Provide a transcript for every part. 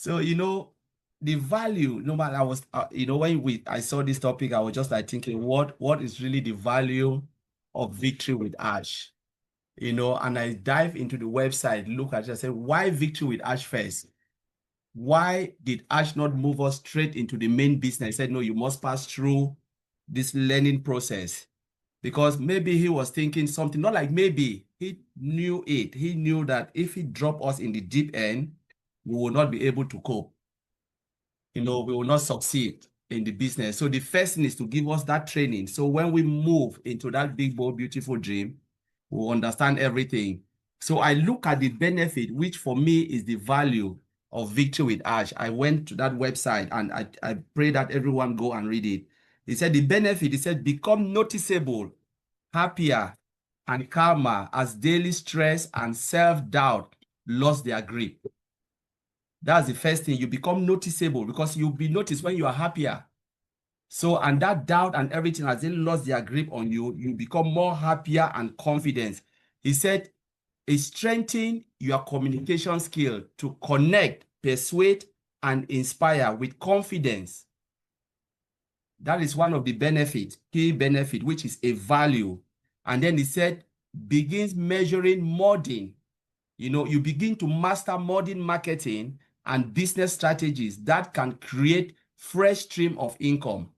So, the value, no matter I was, when I saw this topic, I was just like thinking, what is really the value of Victory with Ash? And I dive into the website, look at it, I said, why Victory with Ash first? Why did Ash not move us straight into the main business? He said, no, you must pass through this learning process. Because maybe he was thinking something, not like maybe, he knew it. He knew that if he dropped us in the deep end, we will not be able to cope. We will not succeed in the business. So the first thing is to give us that training. So when we move into that big, bold, beautiful dream, we'll understand everything. So I look at the benefit, which for me is the value of Victory with Ash. I went to that website and I pray that everyone go and read it. He said the benefit, he said, become noticeable, happier, and calmer as daily stress and self-doubt lost their grip. That's the first thing. You become noticeable because you'll be noticed when you are happier. So, and that doubt and everything, as they lost their grip on you, you become more happier and confident. He said, it strengthens your communication skill to connect, persuade, and inspire with confidence. That is one of the benefits, key benefit, which is a value. And then he said, begins measuring modern. You begin to master modern marketing and business strategies that can create fresh stream of income.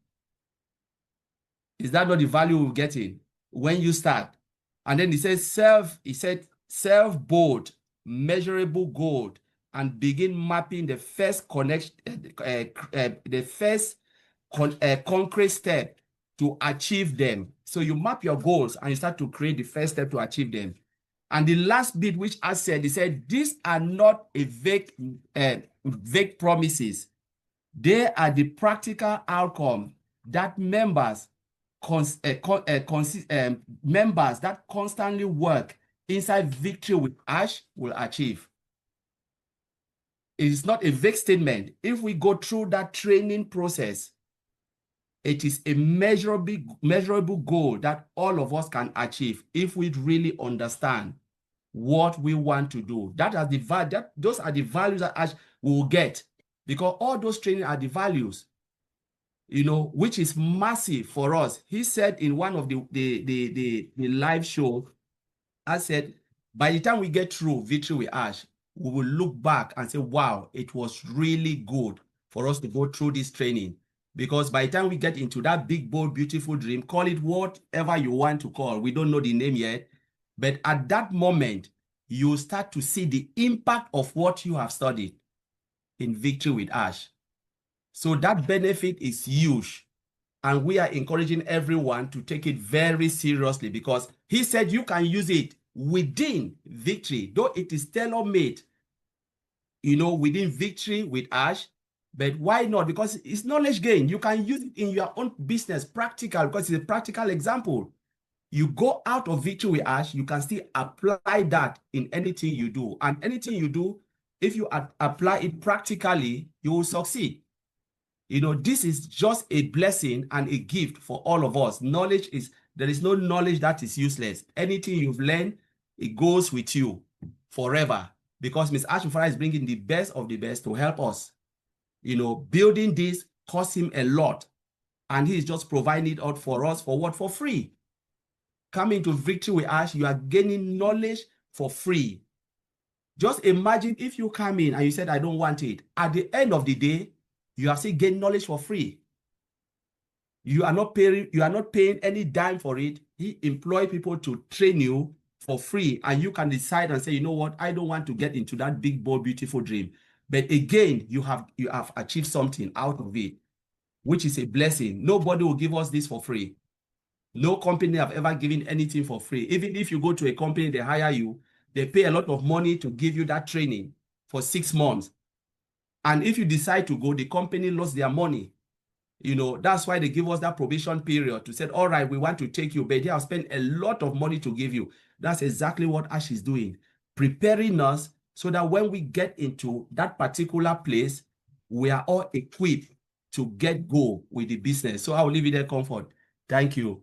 Is that not the value we're getting when you start? And then he says self-bold, measurable goal, and begin mapping the first concrete step to achieve them. So you map your goals and you start to create the first step to achieve them. And the last bit, which I said, he said, these are not a vague promises. They are the practical outcome that members that constantly work inside Victory with Ash will achieve. It is not a vague statement. If we go through that training process, it is a measurable goal that all of us can achieve if we really understand what we want to do. Those are the values that Ash will get, because all those training are the values, which is massive for us. He said in one of the live show, I said, by the time we get through Victory with Ash, we will look back and say, wow, it was really good for us to go through this training. Because by the time we get into that big, bold, beautiful dream, call it whatever you want to call, we don't know the name yet, but at that moment, you start to see the impact of what you have studied in Victory with Ash. So that benefit is huge. And we are encouraging everyone to take it very seriously, because he said you can use it within Victory, though it is tailor-made, within Victory with Ash. But why not? Because it's knowledge gain. You can use it in your own business, practical, because it's a practical example. You go out of Victory with Ash, you can still apply that in anything you do. And anything you do, if you apply it practically, you will succeed. This is just a blessing and a gift for all of us. There is no knowledge that is useless. Anything you've learned, it goes with you forever, because Ms. Ash Mufara is bringing the best of the best to help us. Building this costs him a lot, and he's just providing it out for us for what? For free. Coming to Victory with Ash, you are gaining knowledge for free. Just imagine if you come in and you said, I don't want it. At the end of the day, you have still gained knowledge for free. You are not paying any dime for it. He employs people to train you for free, and you can decide and say, you know what, I don't want to get into that big, bold, beautiful dream. But again, you have achieved something out of it, which is a blessing. Nobody will give us this for free. No company have ever given anything for free. Even if you go to a company, they hire you, they pay a lot of money to give you that training for 6 months. And if you decide to go, the company lost their money. That's why they give us that probation period to say, all right, we want to take you, but they have spent a lot of money to give you. That's exactly what Ash is doing, preparing us so that when we get into that particular place, we are all equipped to go with the business. So I will leave it there, Comfort. Thank you.